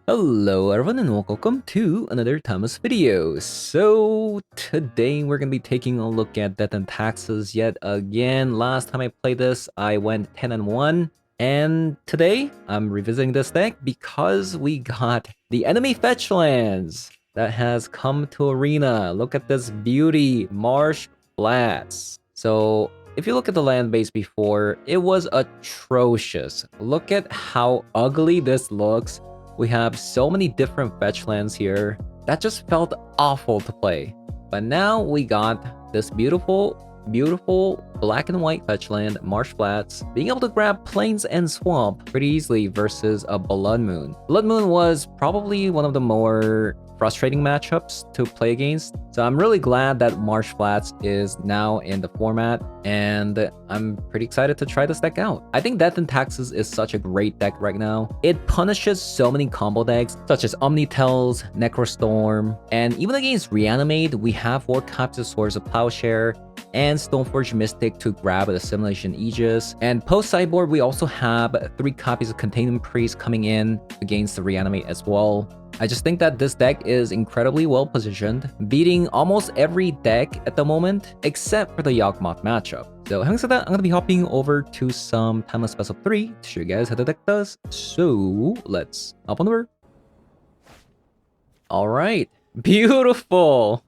Hello everyone and welcome to another Thomas video. So today we're gonna be taking a look at Death and Taxes yet again. Last time I played this I went 10-1, and today I'm revisiting this deck because we got the enemy Fetchlands that has come to Arena. Look at this beauty, Marsh Flats. So if you look at the land base before, it was atrocious. Look at how ugly this looks. We have so many different fetchlands here that just felt awful to play. But now we got this beautiful black and white fetchland, Marsh Flats, being able to grab Plains and Swamp pretty easily versus a Blood Moon. Blood Moon was probably one of the more frustrating matchups to play against, so I'm really glad that Marsh Flats is now in the format, and I'm pretty excited to try this deck out. I think Death and Taxes is such a great deck right now. It punishes so many combo decks, such as Omnitells, Necrostorm, and even against Reanimate, we have 4 copies of Swords of Plowshare and Stoneforge Mystic to grab the Assimilation Aegis. And post-sideboard, we also have 3 copies of Containment Priest coming in against the Reanimate as well. I just think that this deck is incredibly well positioned, beating almost every deck at the moment, except for the Yawgmoth matchup. So having said that, I'm going to be hopping over to some Timeless Best of 3 to show you guys how the deck does. So let's hop on over. Alright, beautiful!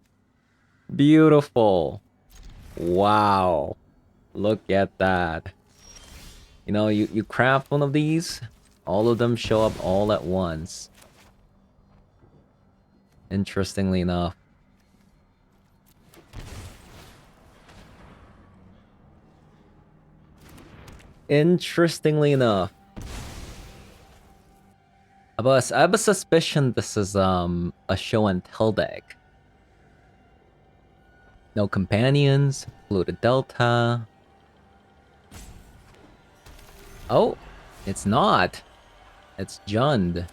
Beautiful. Wow. Look at that. You know, you craft one of these, all of them show up all at once. Interestingly enough. Interestingly enough. But I have a suspicion this is a show and tell deck. No companions, polluted delta. Oh, it's not. It's Jund.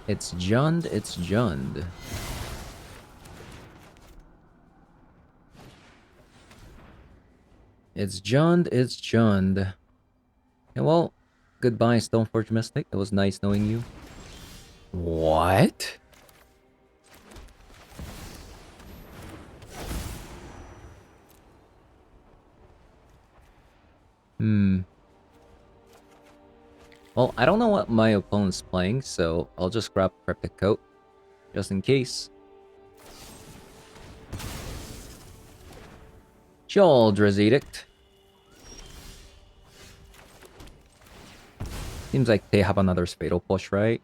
It's Jund, it's Jund. It's Jund, it's Jund. Yeah, well, goodbye, Stoneforge Mystic. It was nice knowing you. What? Well, I don't know what my opponent's playing, so I'll just grab Cryptic Coat, just in case. Chaldr's Edict. Seems like they have another Fatal Push, right?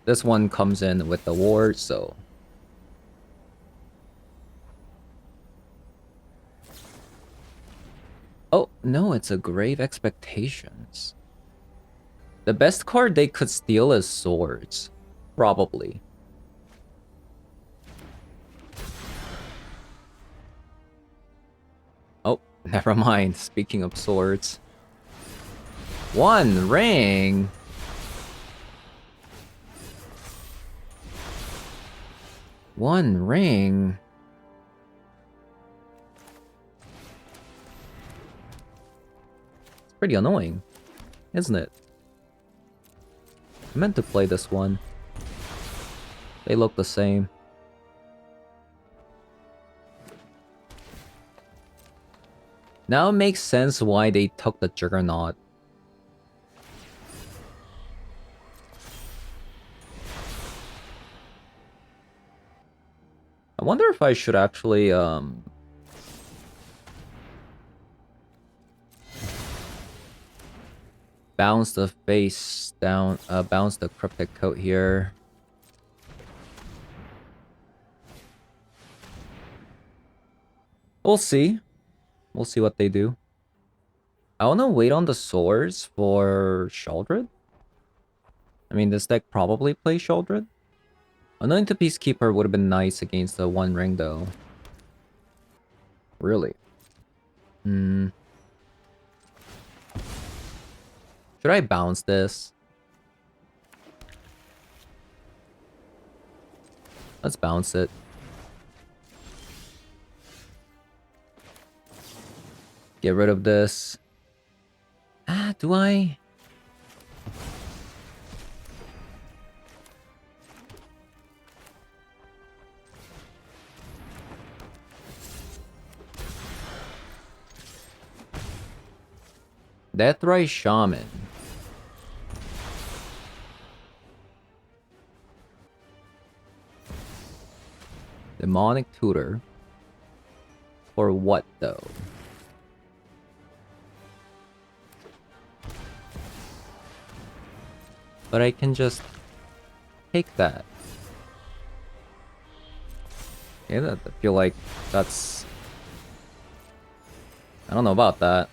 This one comes in with the ward, so... Oh, no, it's a Grave Expectations. The best card they could steal is Swords. Probably. Oh, never mind. Speaking of Swords. One ring! One ring? It's pretty annoying, isn't it? I meant to play this one. They look the same. Now it makes sense why they took the Juggernaut. I wonder if I should actually, bounce the face down, bounce the Cryptic Coat here. We'll see. We'll see what they do. I wanna wait on the swords for Sheoldred. I mean, this deck probably plays Sheoldred. Anointed Peacekeeper would have been nice against the One Ring, though. Really? Should I bounce this? Let's bounce it. Get rid of this. Do I? Deathray Shaman. Demonic Tutor. For what though? But I can just take that. Yeah, I feel like that's... I don't know about that.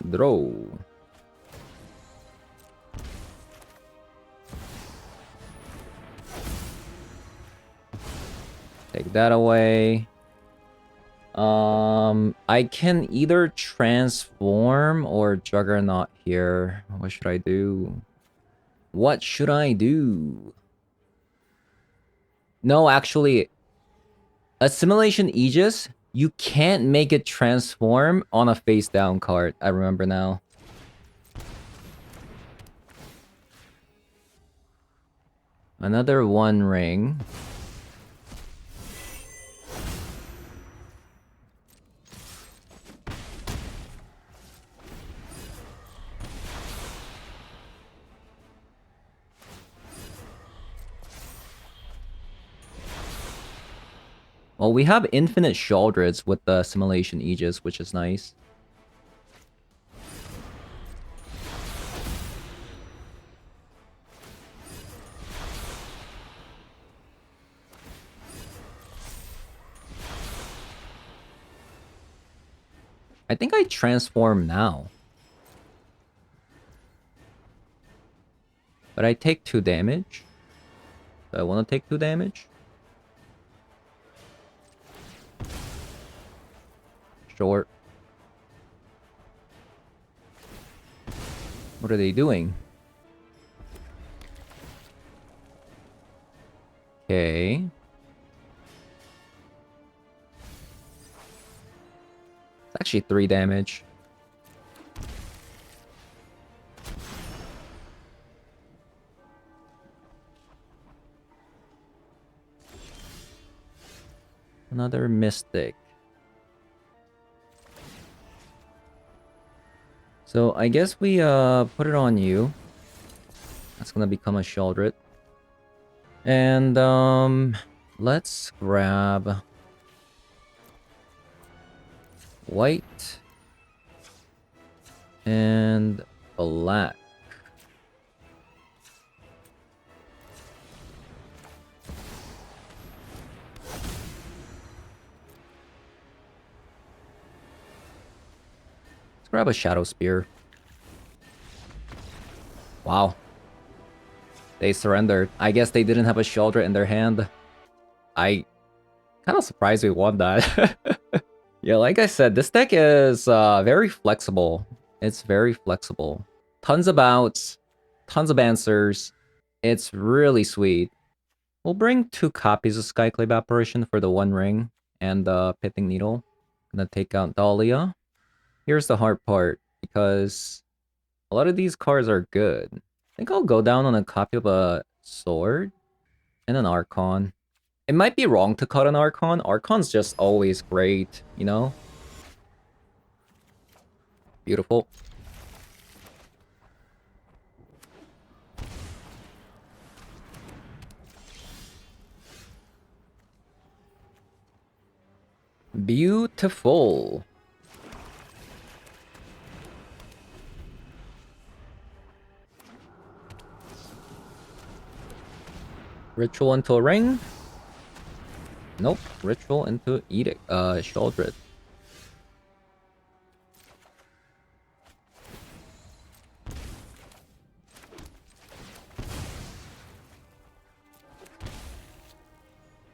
Draw. Take that away. I can either transform or Juggernaut here. What should I do? What should I do? No, actually, Assimilation Aegis, you can't make it transform on a face down card. I remember now. Another One Ring. Well, we have infinite Shaldreds with the Assimilation Aegis, which is nice. I think I transform now. But I take 2 damage. Do I want to take 2 damage? Short. What are they doing? Okay. It's actually 3 damage. Another Mystic. So I guess we put it on you. That's gonna become a Sheldred. And let's grab white and black. Let's grab a Shadow Spear. Wow. They surrendered. I guess they didn't have a Sheldred in their hand. I kind of surprised we won that. Yeah, like I said, this deck is very flexible. It's very flexible. Tons of outs, tons of answers. It's really sweet. We'll bring 2 copies of Skyclave Apparition for the One Ring and the Pithing Needle. Gonna take out Dahlia. Here's the hard part, because a lot of these cards are good. I think I'll go down on a copy of a Sword and an Archon. It might be wrong to cut an Archon. Archon's just always great, you know? Beautiful. Beautiful. Ritual into a ring? Nope. Ritual into Edict. Sheldred.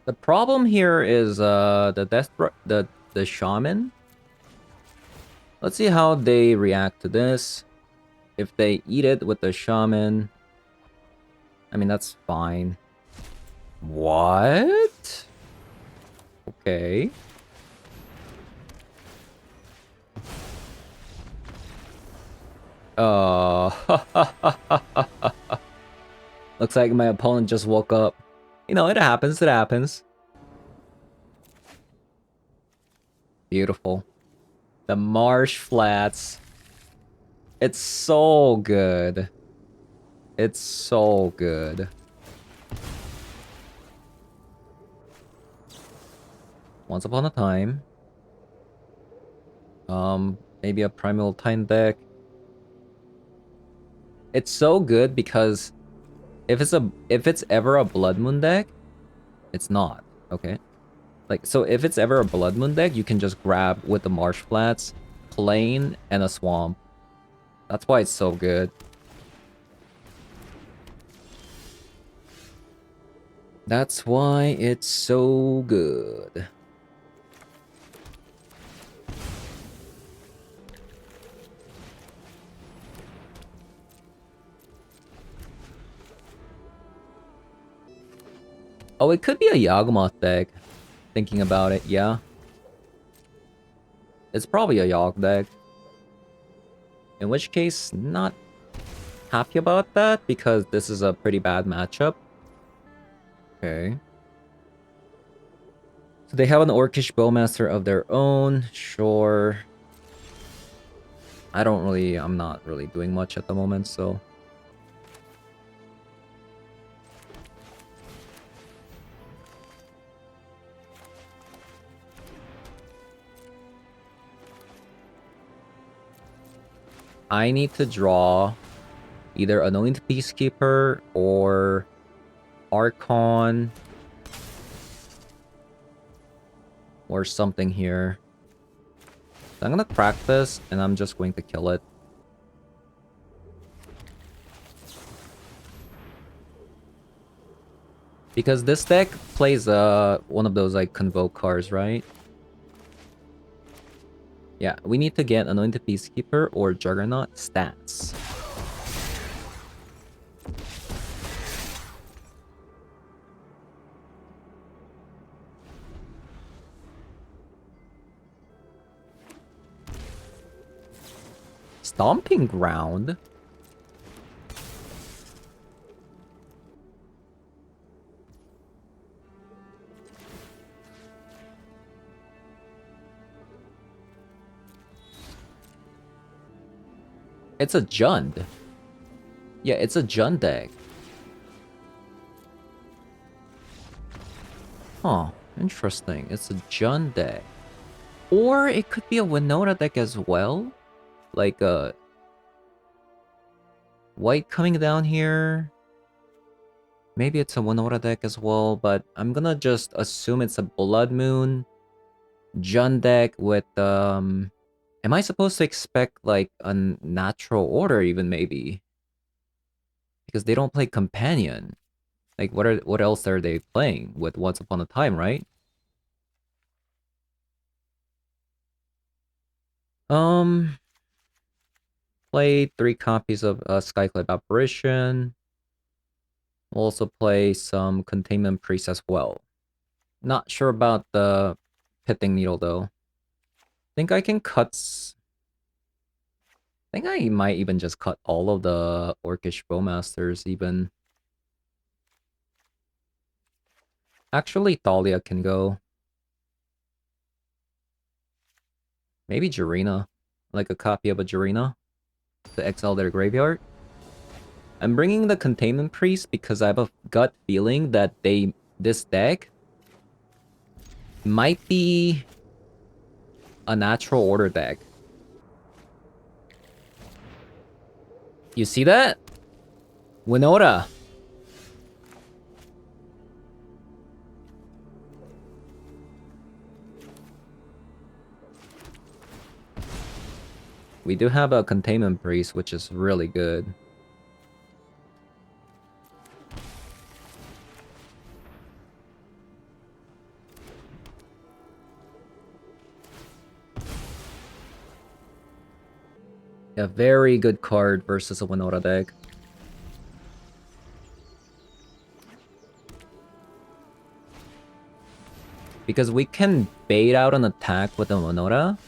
The problem here is the shaman. Let's see how they react to this. If they eat it with the shaman, I mean that's fine. What? Okay. Looks like my opponent just woke up. You know, it happens, it happens. Beautiful. The marsh flats. It's so good. It's so good. Once upon a time. Maybe a Primal Time deck. It's so good because if it's ever a Blood Moon deck, it's not, okay? Like, so if it's ever a Blood Moon deck, you can just grab with the Marsh Flats, Plain, and a Swamp. That's why it's so good. That's why it's so good. Oh, it could be a Yawgmoth deck. Thinking about it, yeah. It's probably a Yawg deck. In which case, not happy about that because this is a pretty bad matchup. Okay. So they have an Orcish Bowmaster of their own, sure. I'm not really doing much at the moment, so... I need to draw either Anointed Peacekeeper or Archon or something here. So I'm gonna crack this and I'm just going to kill it. Because this deck plays one of those like Convoke cards, right? Yeah, we need to get Anointed Peacekeeper or Juggernaut stats. Stomping Ground? It's a Jund. Yeah, it's a Jund deck. Huh, interesting. It's a Jund deck. Or it could be a Winota deck as well. Like white coming down here. Maybe it's a Winota deck as well, but I'm gonna just assume it's a Blood Moon Jund deck with am I supposed to expect like a natural order even maybe? Because they don't play companion. Like what else are they playing with Once Upon a Time, right? Um play 3 copies of Skyclave Apparition. We'll also play some Containment Priest as well. Not sure about the Pitting Needle though. Think I can cut I think I might even just cut all of the Orcish Bowmasters even. Actually, Thalia can go. Maybe Jarina. Like a copy of a Jarina. To exile their graveyard. I'm bringing the Containment Priest because I have a gut feeling that this deck might be a natural order deck. You see that? Winota. We do have a Containment Priest, which is really good. A very good card versus a Winota deck. Because we can bait out an attack with a Monora.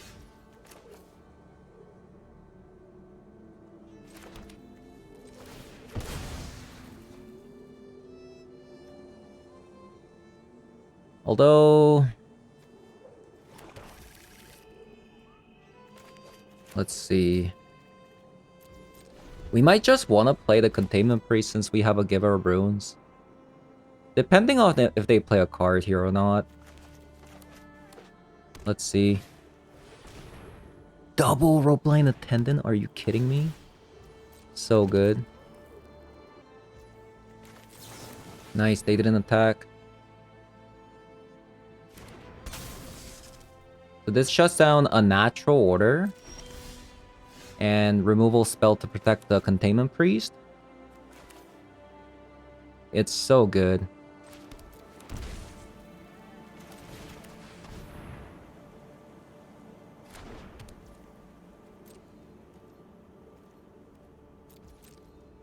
Although... let's see. We might just want to play the Containment Priest since we have a Giver of Runes. Depending on if they play a card here or not. Let's see. Double Ropeline Attendant? Are you kidding me? So good. Nice, they didn't attack. So this shuts down a natural order. And removal spell to protect the Containment Priest. It's so good.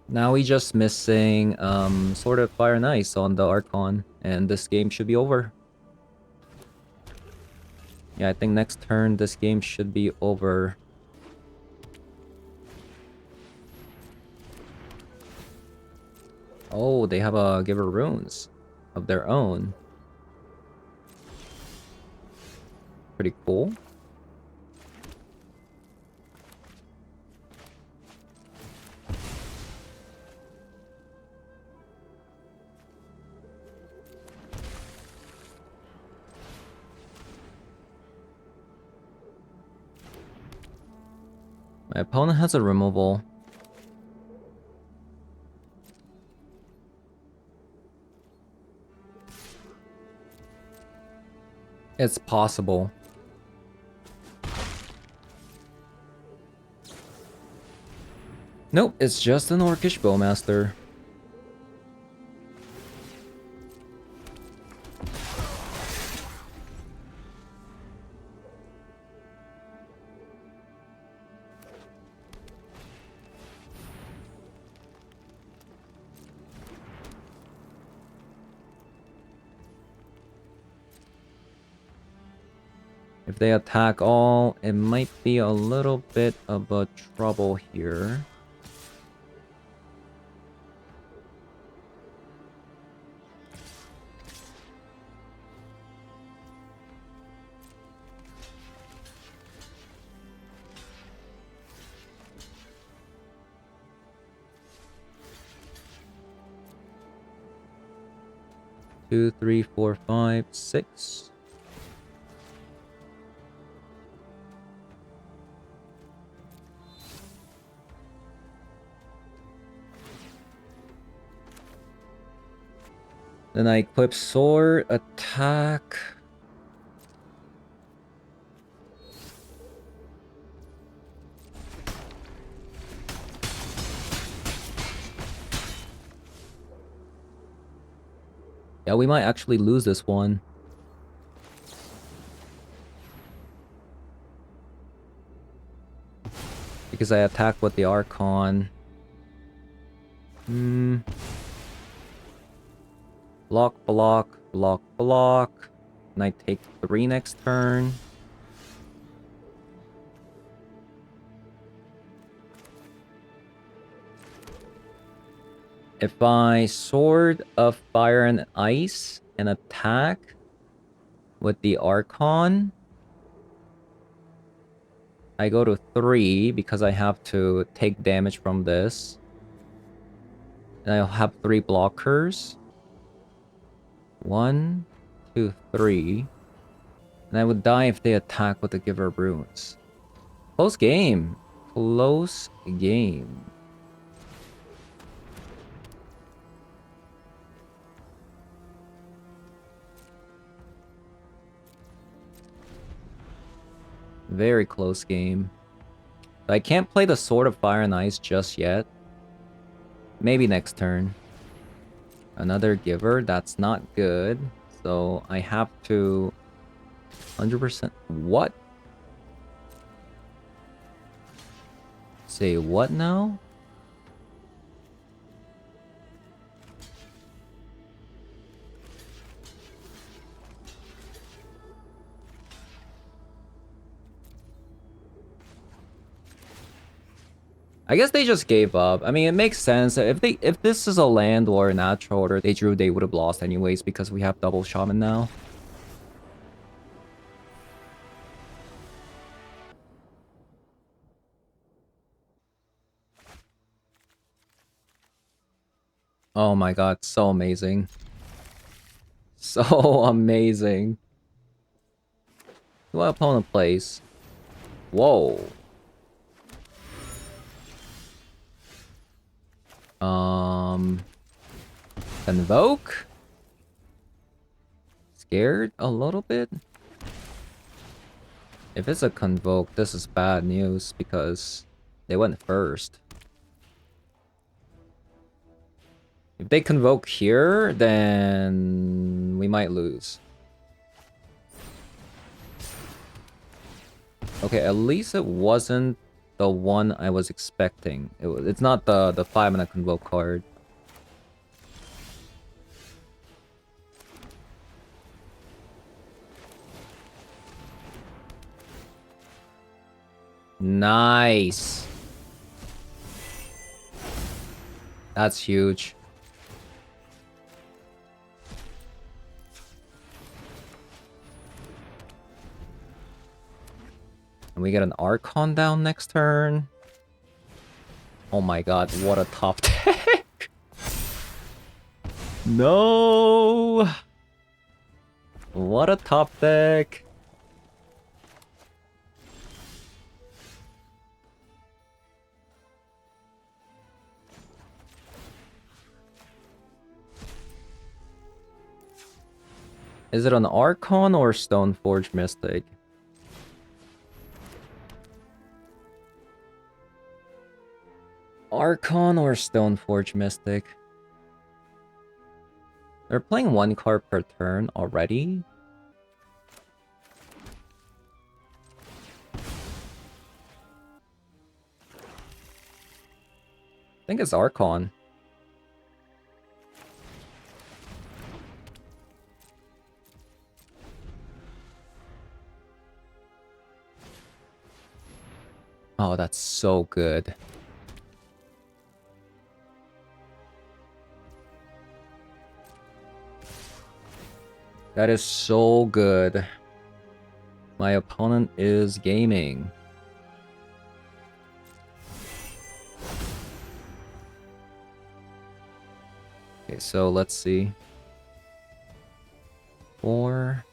Now we just missing Sword of Fire and Ice on the Archon, and this game should be over. Yeah, I think next turn this game should be over. Oh, they have a Giver Runes of their own. Pretty cool. My opponent has a removal. It's possible. Nope, it's just an Orcish Bowmaster. If they attack all, it might be a little bit of a trouble here. Two, three, four, five, six. Then I equip sword, attack. Yeah, we might actually lose this one. Because I attack with the Archon. Block, block, block, block. And I take 3 next turn. If I Sword of Fire and Ice and attack with the Archon, I go to 3 because I have to take damage from this. And I'll have 3 blockers. 1, 2, 3. And I would die if they attack with the Giver of Runes. Close game. Close game. Very close game. I can't play the Sword of Fire and Ice just yet. Maybe next turn. Another Giver, that's not good. So I have to 100%. What? Say what now? I guess they just gave up. I mean, it makes sense. If this is a land or a natural order they drew, they would have lost anyways because we have double shaman now. Oh my god, so amazing. So amazing. What opponent plays? Whoa. Convoke? Scared a little bit? If it's a Convoke, this is bad news because they went first. If they Convoke here, then we might lose. Okay, at least it wasn't the one I was expecting. It's not the 5-mana Convoke card. Nice. That's huge. And we get an Archon down next turn. Oh my god, what a top deck. No. What a top deck. Is it an Archon or Stoneforge Mystic? Archon or Stoneforge Mystic? They're playing 1 card per turn already? I think it's Archon. Oh, that's so good. That is so good. My opponent is gaming. Okay, so let's see. 4.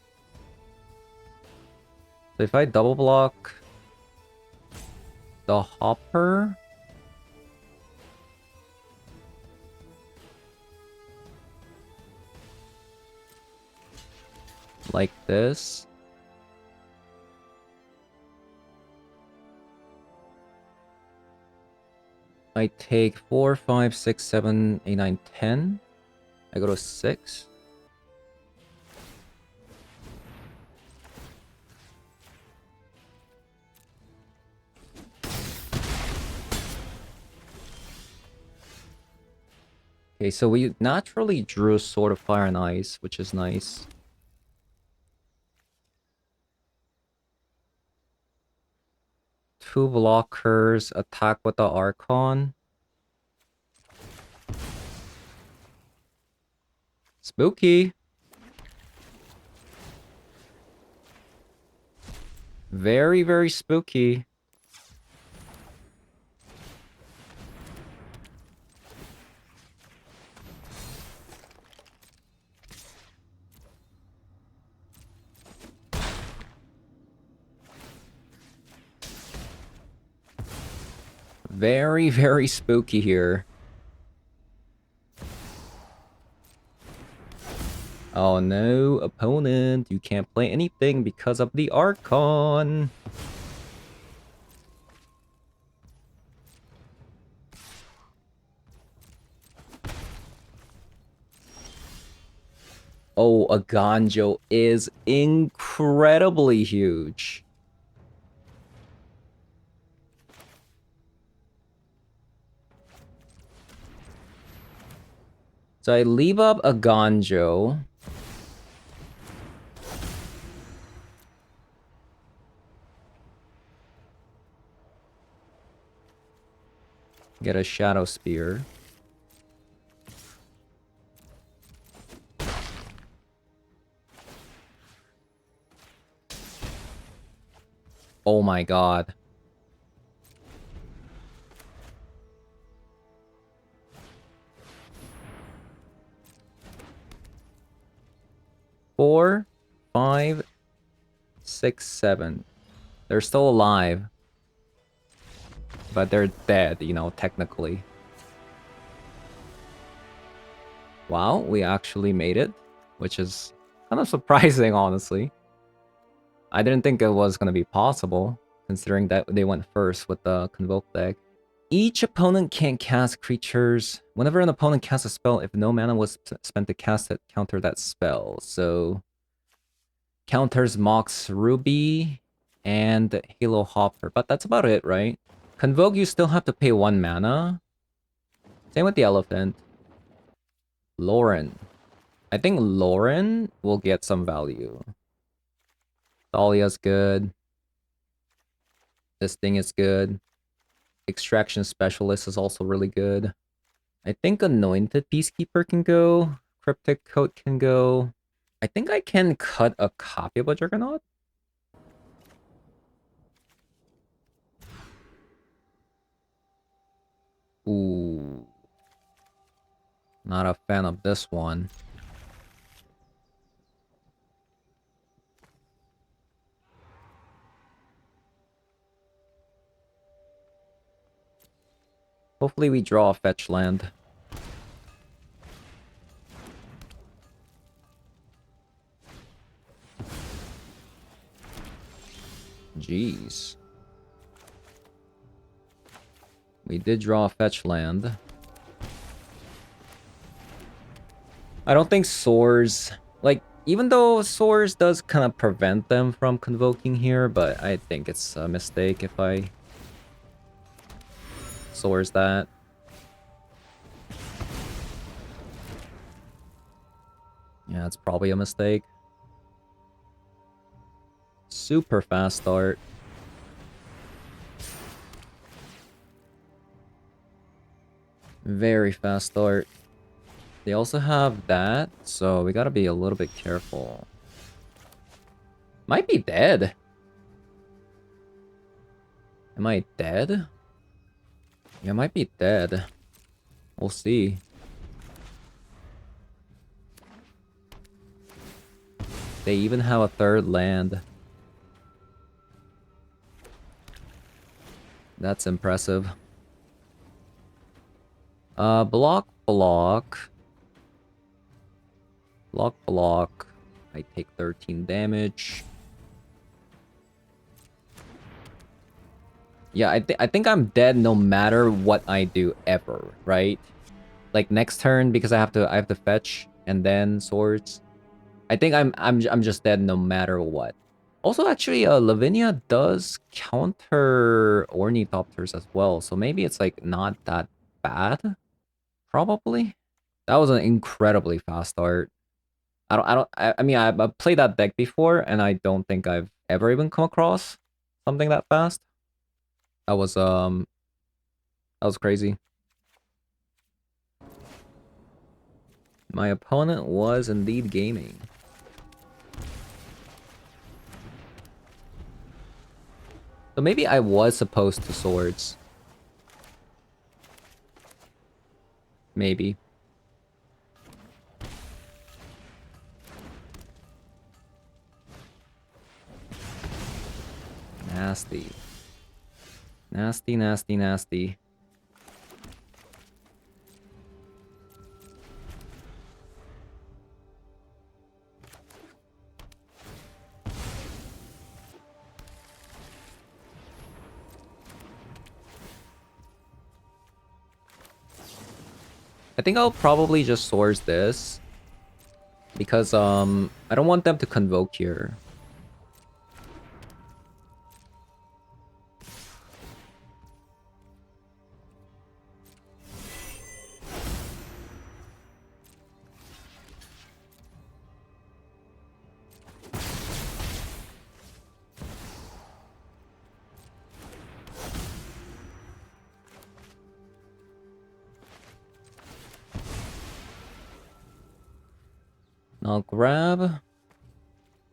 So if I double block the Hopper, like this, I take 4, 5, 6, 7, 8, 9, 10. I go to 6. Okay, so we naturally drew Sword of Fire and Ice, which is nice. Two blockers, attack with the Archon. Spooky. Very, very spooky. Very, very spooky here. Oh no, opponent, you can't play anything because of the Archon. Oh, a Ganjo is incredibly huge. So I leave up a Ganjo. Get a Shadow Spear. Oh my god. Four, 5, 6, 7. They're still alive. But they're dead, you know, technically. Wow, we actually made it. Which is kind of surprising, honestly. I didn't think it was going to be possible, considering that they went first with the Convoke deck. Each opponent can't cast creatures. Whenever an opponent casts a spell, if no mana was spent to cast it, counter that spell. So, counters Mox Ruby and Halo Hopper. But that's about it, right? Convoke, you still have to pay 1 mana. Same with the Elephant. Lauren. I think Lauren will get some value. Thalia's good. This thing is good. Extraction Specialist is also really good. I think Anointed Peacekeeper can go. Cryptic Coat can go. I think I can cut a copy of a Juggernaut. Ooh. Not a fan of this one. Hopefully we draw a Fetchland. Jeez. We did draw a Fetchland. I don't think Soars... Like, even though Soars does kind of prevent them from convoking here, but I think it's a mistake if I... Soars that. Yeah, it's probably a mistake. Super fast start. Very fast start. They also have that, so we gotta be a little bit careful. Might be dead. Am I dead? Yeah, I might be dead. We'll see. They even have a third land. That's impressive. Block. Block. I take 13 damage. Yeah, I think I'm dead no matter what I do ever, right? Like next turn because I have to fetch and then swords. I think I'm just dead no matter what. Also, actually, Lavinia does counter Ornithopters as well, so maybe it's like not that bad. Probably. That was an incredibly fast start. I mean, I've played that deck before, and I don't think I've ever even come across something that fast. That was crazy. My opponent was indeed gaming. So maybe I was supposed to swords. Maybe. Nasty. Nasty. I think I'll probably just swords this. Because, I don't want them to convoke here. I'll grab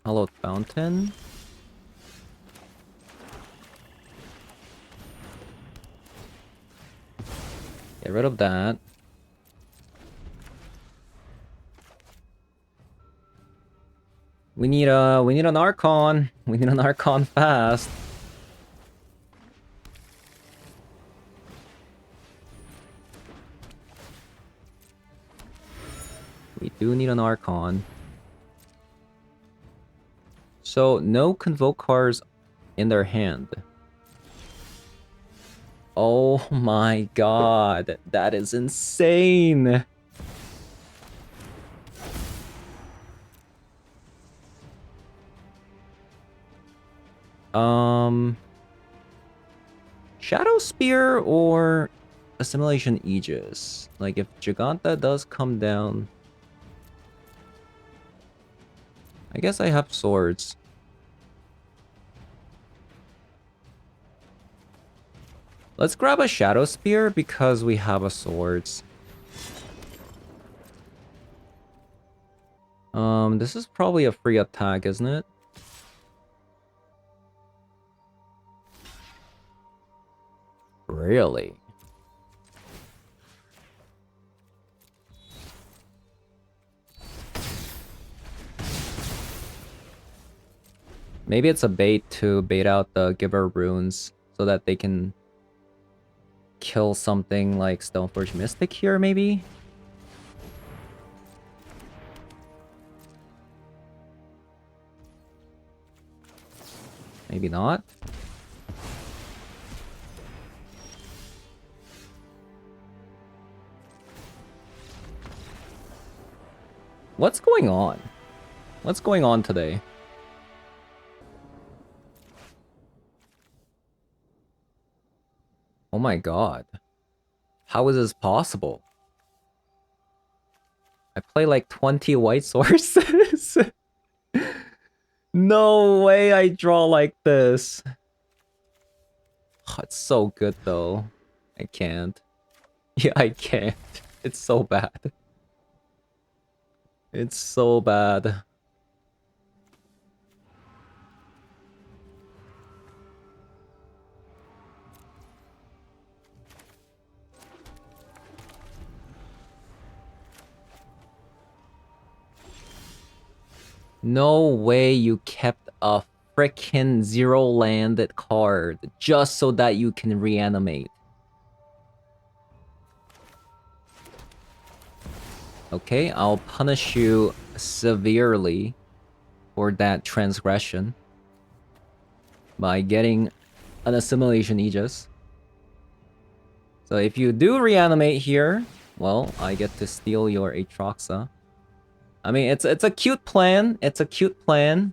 Hallowed Fountain. Get rid of that. We need an Archon. We need an Archon fast. We do need an Archon. So, no Convoke cards in their hand. Oh my god, that is insane! Shadow Spear or Assimilation Aegis? Like, if Giganta does come down... I guess I have swords. Let's grab a Shadow Spear because we have a swords. This is probably a free attack, isn't it? Really? Maybe it's a bait to bait out the Giver runes so that they can kill something like Stoneforge Mystic here, maybe? Maybe not. What's going on? What's going on today? Oh my god. How is this possible? I play like 20 white sources. No way I draw like this. Oh, it's so good though. I can't. Yeah, I can't. It's so bad. It's so bad. No way you kept a frickin' zero landed card just so that you can reanimate. Okay, I'll punish you severely for that transgression by getting an Assimilation Aegis. So if you do reanimate here, well, I get to steal your Aatroxa. I mean, it's a cute plan. It's a cute plan.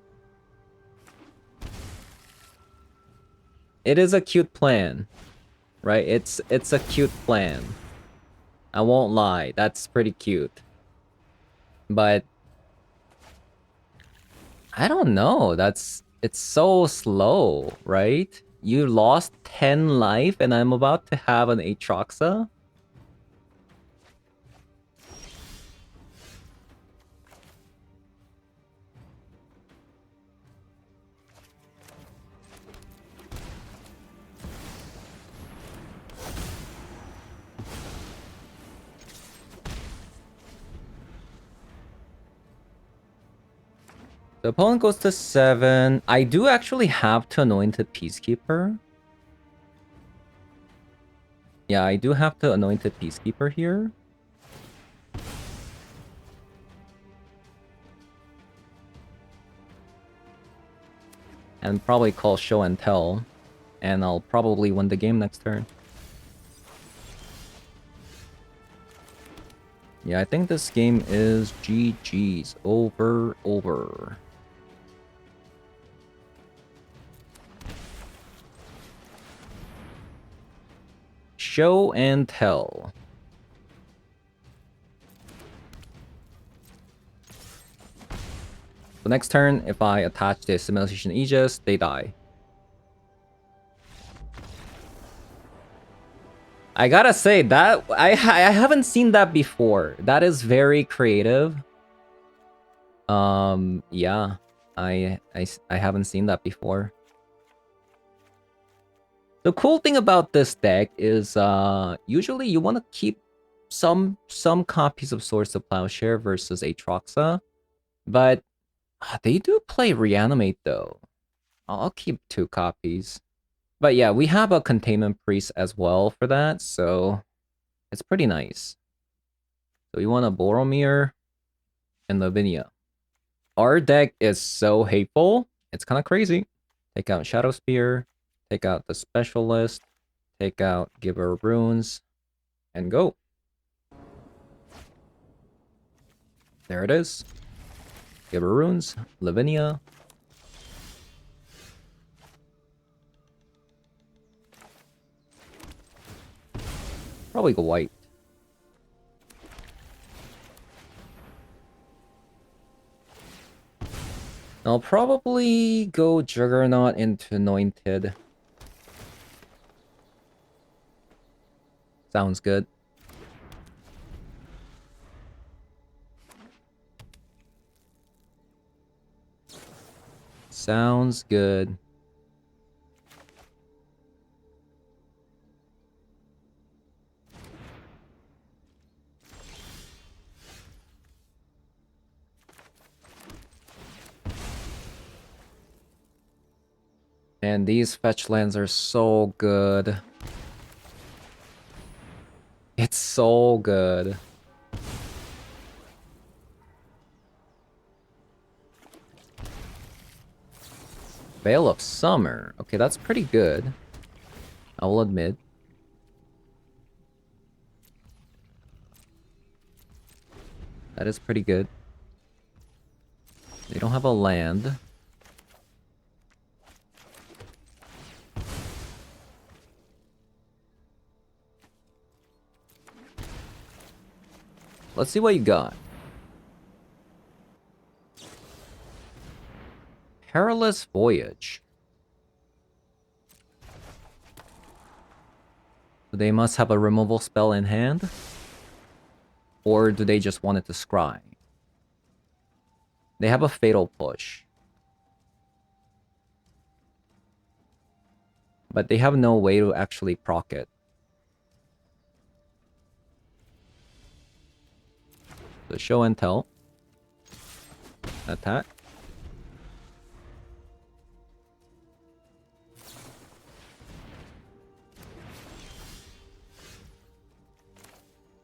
It is a cute plan, right? It's a cute plan. I won't lie. That's pretty cute. But I don't know. It's so slow, right? You lost 10 life and I'm about to have an Aatroxa? The opponent goes to 7. I do actually have to Anointed Peacekeeper. Yeah, I do have to Anointed Peacekeeper here. And probably call Show and Tell. And I'll probably win the game next turn. Yeah, I think this game is GG's. Over. Show and Tell. So next turn, if I attach the Assimilation Aegis, they die. I gotta say, that I haven't seen that before. That is very creative. Yeah. I haven't seen that before. The cool thing about this deck is usually you want to keep some copies of Swords of Plowshare versus Aatroxa, but they do play Reanimate though. I'll keep 2 copies. But yeah, we have a Containment Priest as well for that, so it's pretty nice. So we want a Boromir and Lavinia. Our deck is so hateful, it's kind of crazy. Take out Shadow Spear, take out the Specialist, take out Giver Runes, and go. There it is. Giver Runes, Lavinia. Probably go white. I'll probably go Juggernaut into Anointed. Sounds good. Sounds good. And these Fetchlands are so good. It's so good. Veil of Summer. Okay, that's pretty good. I will admit. That is pretty good. They don't have a land. Let's see what you got. Perilous Voyage. So they must have a removal spell in hand? Or do they just want it to scry? They have a Fatal Push. But they have no way to actually proc it. So show and tell. Attack.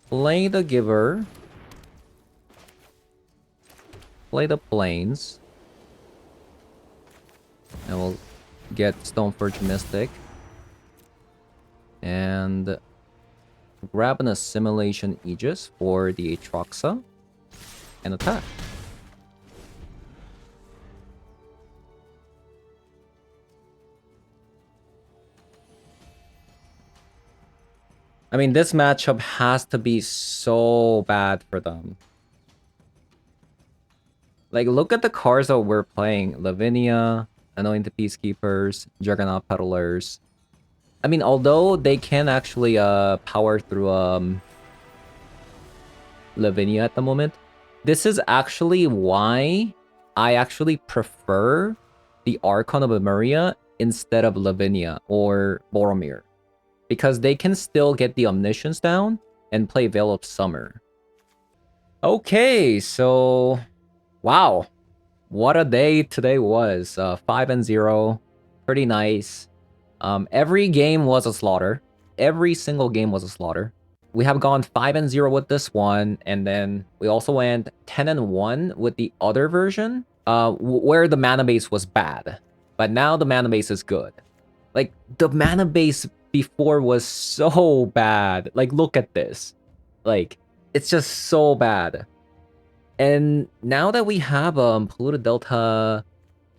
Play the Giver. Play the Plains. And we'll get Stoneforge Mystic. And grab an Assimilation Aegis for the Aatroxa. And attack. I mean, this matchup has to be so bad for them. Like, look at the cards that we're playing. Lavinia, Anointed Peacekeepers, Juggernaut Peddlers. I mean, although they can actually power through Lavinia at the moment, this is actually why I actually prefer the Archon of Emeria instead of Lavinia or Boromir. Because they can still get the Omniscience down and play Veil of Summer. Okay, so... Wow. What a day today was. 5-0. Pretty nice. Every game was a slaughter. Every single game was a slaughter. We have gone 5-0 with this one, and then we also went 10-1 with the other version, where the mana base was bad. But now the mana base is good. Like, the mana base before was so bad. Like, look at this. Like, it's just so bad. And now that we have Polluted Delta,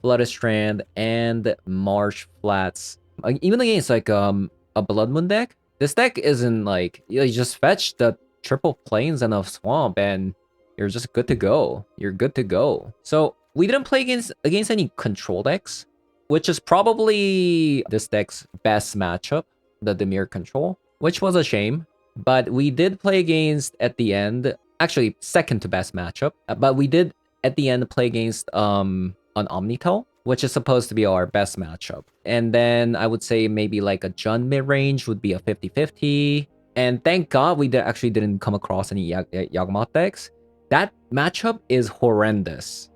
Flooded Strand, and Marsh Flats, even against like a Blood Moon deck, this deck isn't like, you just fetch the triple plains and a swamp and you're just good to go. You're good to go. So we didn't play against any control decks, which is probably this deck's best matchup, the Dimir control, which was a shame. But we did play against, at the end, actually second to best matchup, but we did at the end play against an Omnitel, which is supposed to be our best matchup. And then I would say maybe like a Jun mid-range would be a 50-50. And thank God we actually didn't come across any Yawgmoth decks. That matchup is horrendous.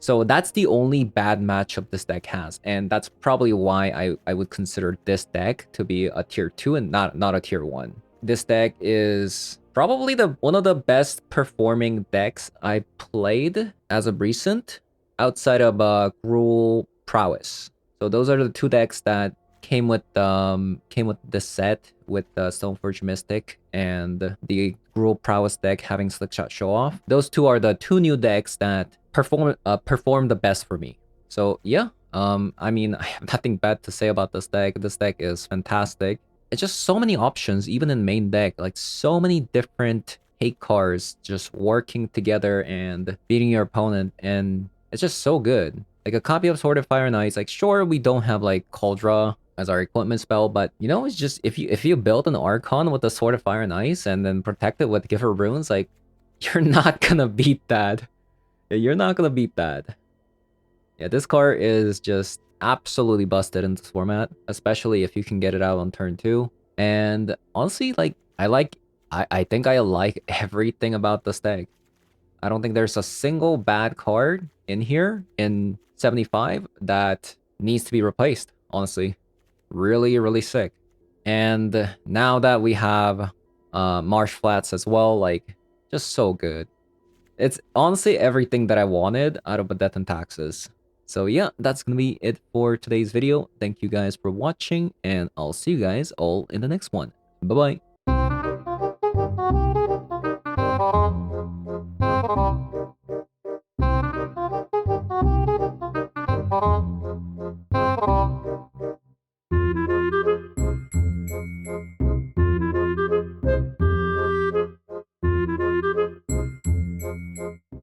So that's the only bad matchup this deck has. And that's probably why I would consider this deck to be a tier 2 and not a tier 1. This deck is probably one of the best performing decks I played as of recent, outside of Gruul Prowess. So those are the two decks that came with this set, with the Stoneforge Mystic and the Gruul Prowess deck having Slickshot Show Off. Those two are the two new decks that perform the best for me. So yeah, I mean, I have nothing bad to say about this deck. This deck is fantastic. It's just so many options, even in main deck, like so many different hate cards just working together and beating your opponent, and it's just so good. Like a copy of Sword of Fire and Ice, like sure we don't have like Cauldra as our equipment spell, but you know, it's just if you build an Archon with the Sword of Fire and Ice and then protect it with Giver Runes, like you're not gonna beat that. You're not gonna beat that. Yeah, this card is just absolutely busted in this format, especially if you can get it out on turn 2. And honestly, like I think I like everything about this deck. I don't think there's a single bad card in here in 75 that needs to be replaced, honestly. Really, really sick. And now that we have Marsh Flats as well, like, just so good. It's honestly everything that I wanted out of a Death and Taxes. So yeah, that's gonna be it for today's video. Thank you guys for watching, and I'll see you guys all in the next one. Bye-bye.